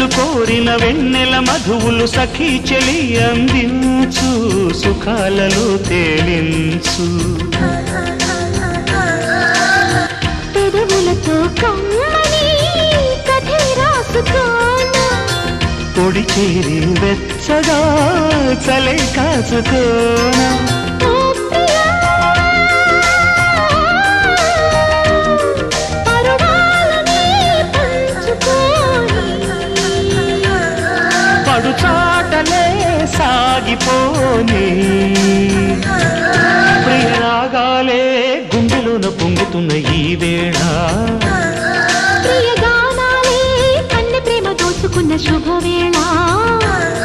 మనసు కోరిన వెన్నెల మధువులు సఖీ చెలి అందించు సుఖాలలో తేలించు పెదవులతో కమ్మని కథే రాసుకోనా పొడి చేరి వెచ్చగా చలే కాచుకోనా చాటలే సాగిపోని ప్రియరాగాలే గుండెలోన పొంగుతున్న ఈ వేళ ప్రియగానాలే కన్నె ప్రేమ దోచుకున్న శుభ